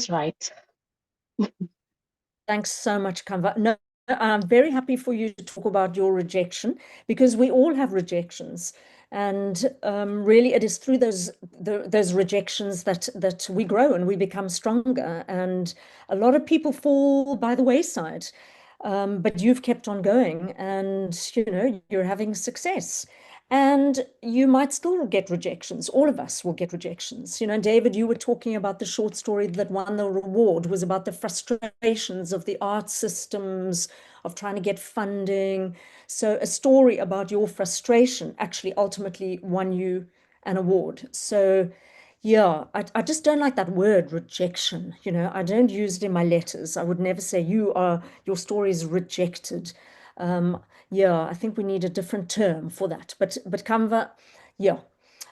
right. Thanks so much, Kamva. No, I'm very happy for you to talk about your rejection, because we all have rejections. And really, it is through those rejections that we grow and we become stronger. And a lot of people fall by the wayside, but you've kept on going, and you're having success. And you might still get rejections. All of us will get rejections. David, you were talking about the short story that won the reward was about the frustrations of the art systems, of trying to get funding. So a story about your frustration actually ultimately won you an award. So yeah, I just don't like that word rejection. I don't use it in my letters. I would never say your story is rejected. Yeah, I think we need a different term for that. But Kamva, yeah,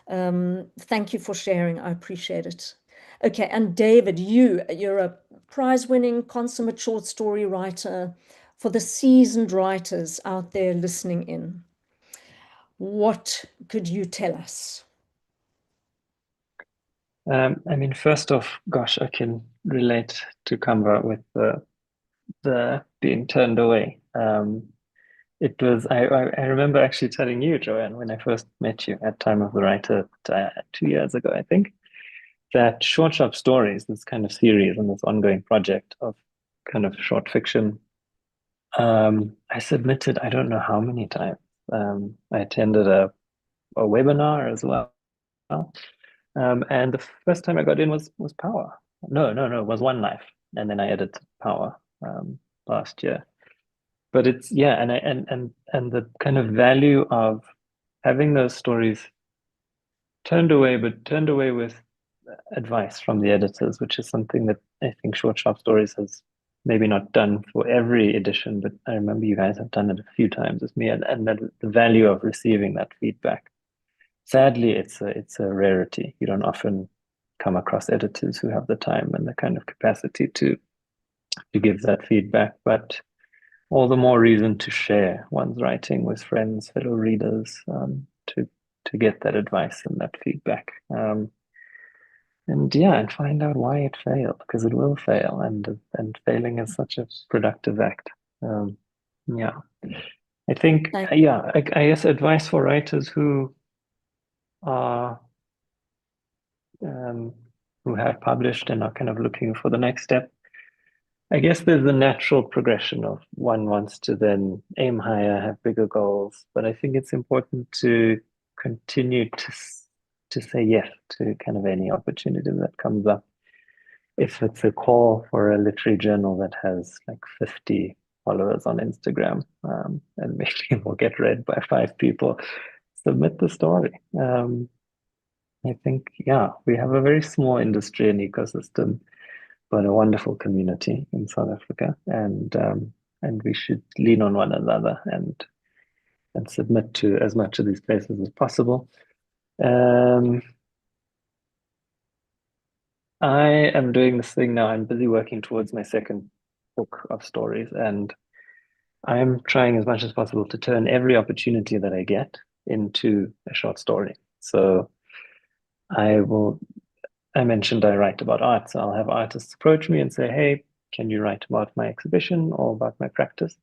thank you for sharing. I appreciate it. Okay, and David, you're a prize-winning consummate short story writer. For the seasoned writers out there listening in, what could you tell us? I mean, first off, gosh, I can relate to Kamva with the being turned away. It was I remember actually telling you, Joanne, when I first met you at Time of the Writer 2 years ago, I think, that Short Sharp Stories, this kind of series and this ongoing project of kind of short fiction, I submitted I don't know how many times. I attended a webinar as well. And the first time I got in was Power. No, it was One Life, and then I edited Power last year. But it's yeah, and the kind of value of having those stories turned away, but turned away with advice from the editors, which is something that I think Short Sharp Stories has maybe not done for every edition, but I remember you guys have done it a few times with me, and the value of receiving that feedback. Sadly, it's a rarity. You don't often come across editors who have the time and the kind of capacity to give that feedback, but all the more reason to share one's writing with friends, fellow readers, to get that advice and that feedback. And yeah, and find out why it failed, because it will fail, and failing is such a productive act. Yeah, I think yeah, I guess advice for writers who are who have published and are kind of looking for the next step. I guess there's a natural progression of one wants to then aim higher, have bigger goals, but I think it's important to continue to say yes to kind of any opportunity that comes up. If it's a call for a literary journal that has like 50 followers on Instagram, and maybe we'll get read by 5 people. Submit the story. I think, yeah, we have a very small industry and ecosystem, but a wonderful community in South Africa, and we should lean on one another and submit to as much of these places as possible. I am doing this thing now. I'm busy working towards my second book of stories, and I'm trying as much as possible to turn every opportunity that I get into a short story. So I mentioned I write about art, so I'll have artists approach me and say, hey, can you write about my exhibition or about my practice?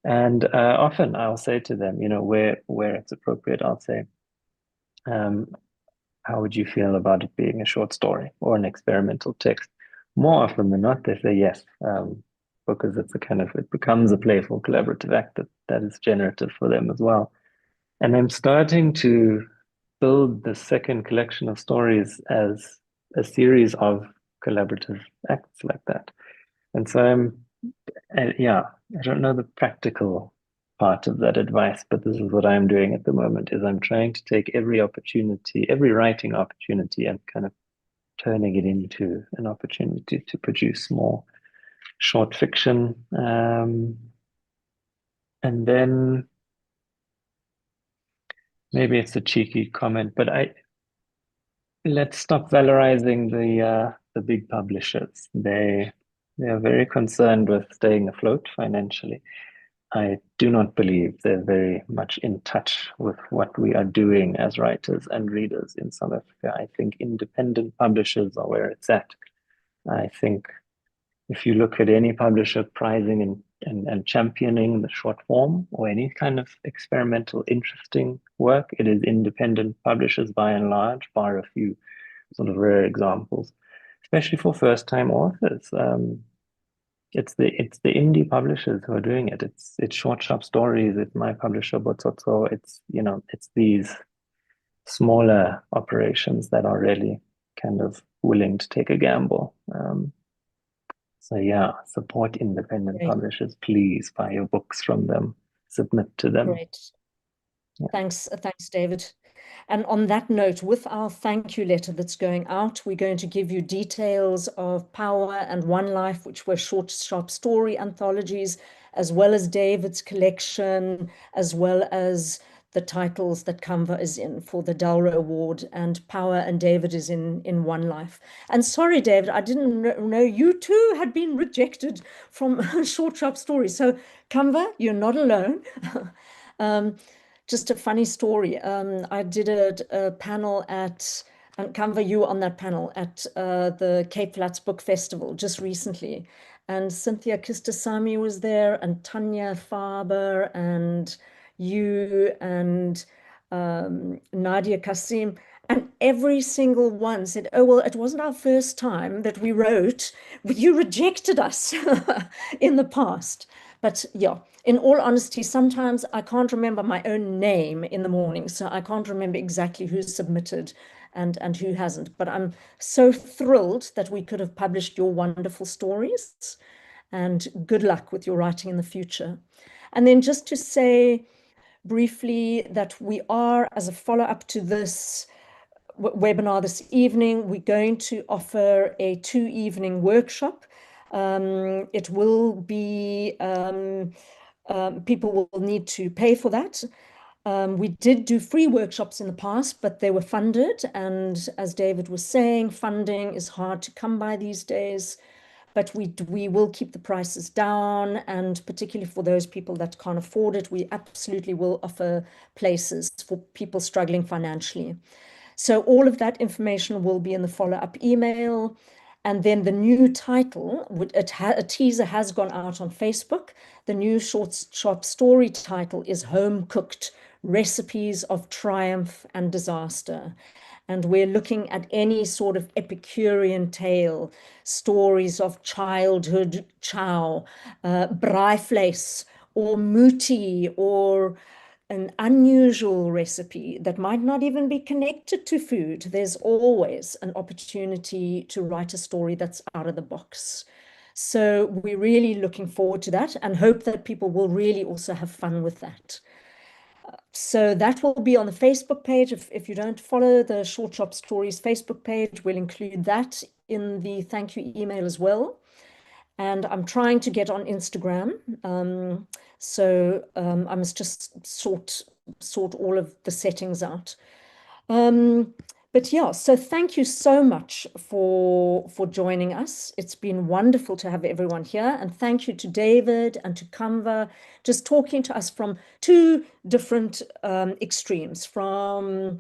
And often I'll say to them, where it's appropriate, I'll say, how would you feel about it being a short story or an experimental text? More often than not, they say yes, because it becomes a playful collaborative act that is generative for them as well. And I'm starting to build the second collection of stories as a series of collaborative acts like that. And so I don't know the practical part of that advice, but this is what I'm doing at the moment, is I'm trying to take every writing opportunity, and kind of turning it into an opportunity to produce more short fiction. And then maybe it's a cheeky comment, but let's stop valorizing the big publishers. They are very concerned with staying afloat financially. I do not believe they're very much in touch with what we are doing as writers and readers in South Africa. I think independent publishers are where it's at. I think if you look at any publisher prizing and championing the short form or any kind of experimental, interesting work, it is independent publishers by and large, bar a few sort of rare examples, especially for first-time authors. It's the indie publishers who are doing it. It's Short Sharp Stories. It's my publisher, Botsotso. It's these smaller operations that are really kind of willing to take a gamble. So yeah, support independent Great. publishers. Please buy your books from them. Submit to them. Great. Yeah. Thanks, David. And on that note, with our thank you letter that's going out, we're going to give you details of Power and One Life, which were short, sharp story anthologies, as well as David's collection, as well as the titles that Kamva is in for the Dalra Award, and Power and David is in One Life. And sorry, David, I didn't know you too had been rejected from short, sharp stories. So Kamva, you're not alone. Just a funny story. I did a panel at, and Kamva, you were on that panel at the Cape Flats Book Festival just recently. And Cynthia Kistasamy was there, and Tanya Faber, and you, and Nadia Kasim. And every single one said, oh, well, it wasn't our first time that we wrote. You rejected us in the past. But yeah, in all honesty, sometimes I can't remember my own name in the morning, so I can't remember exactly who submitted and who hasn't. But I'm so thrilled that we could have published your wonderful stories, and good luck with your writing in the future. And then just to say briefly that we are, as a follow-up to this webinar this evening, we're going to offer a 2-evening workshop. It will be, people will need to pay for that. We did do free workshops in the past, but they were funded. And as David was saying, funding is hard to come by these days. But we will keep the prices down, and particularly for those people that can't afford it, we absolutely will offer places for people struggling financially. So all of that information will be in the follow-up email. And then the new title, a teaser has gone out on Facebook. The new short story title is Home Cooked: Recipes of Triumph and Disaster. And we're looking at any sort of Epicurean tale, stories of childhood chow, braaivleis, or muti, or an unusual recipe that might not even be connected to food. There's always an opportunity to write a story that's out of the box. So we're really looking forward to that and hope that people will really also have fun with that. So that will be on the Facebook page. If you don't follow the Short Shop Stories Facebook page, we'll include that in the thank you email as well. And I'm trying to get on Instagram. I must just sort all of the settings out. But yeah, so thank you so much for joining us. It's been wonderful to have everyone here. And thank you to David and to Kamva, just talking to us from two different extremes, from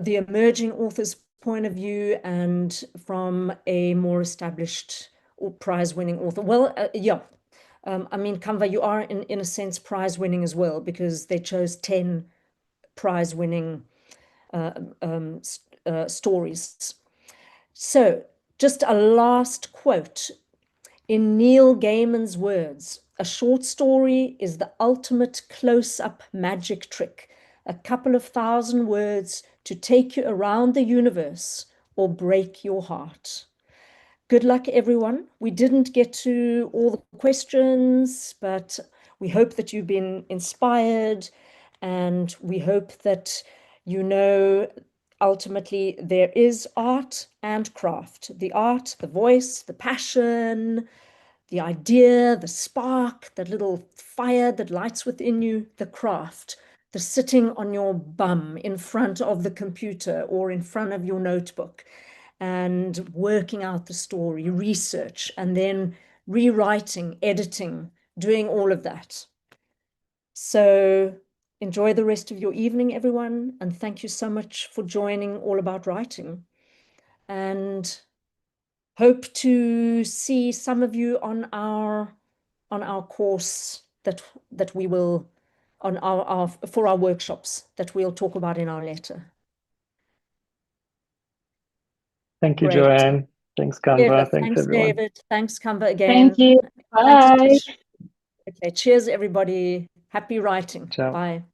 the emerging author's point of view and from a more established or prize-winning author. Well, yeah. I mean, Kamva, you are in a sense prize-winning as well, because they chose 10 prize-winning stories. So just a last quote. In Neil Gaiman's words, a short story is the ultimate close-up magic trick. A couple of thousand words to take you around the universe or break your heart. Good luck, everyone. We didn't get to all the questions, but we hope that you've been inspired, and we hope that you know ultimately there is art and craft. The art, the voice, the passion, the idea, the spark, that little fire that lights within you, the craft, the sitting on your bum in front of the computer or in front of your notebook and working out the story, research, and then rewriting, editing, doing all of that. So enjoy the rest of your evening, everyone, and thank you so much for joining All About Writing. And hope to see some of you on our course that we will for our workshops that we'll talk about in our letter. Thank you, Great. Joanne. Thanks, Kamva. Thanks, everyone. David. Thanks, Kamva, again. Thank you. Bye. Okay, cheers, everybody. Happy writing. Ciao. Bye.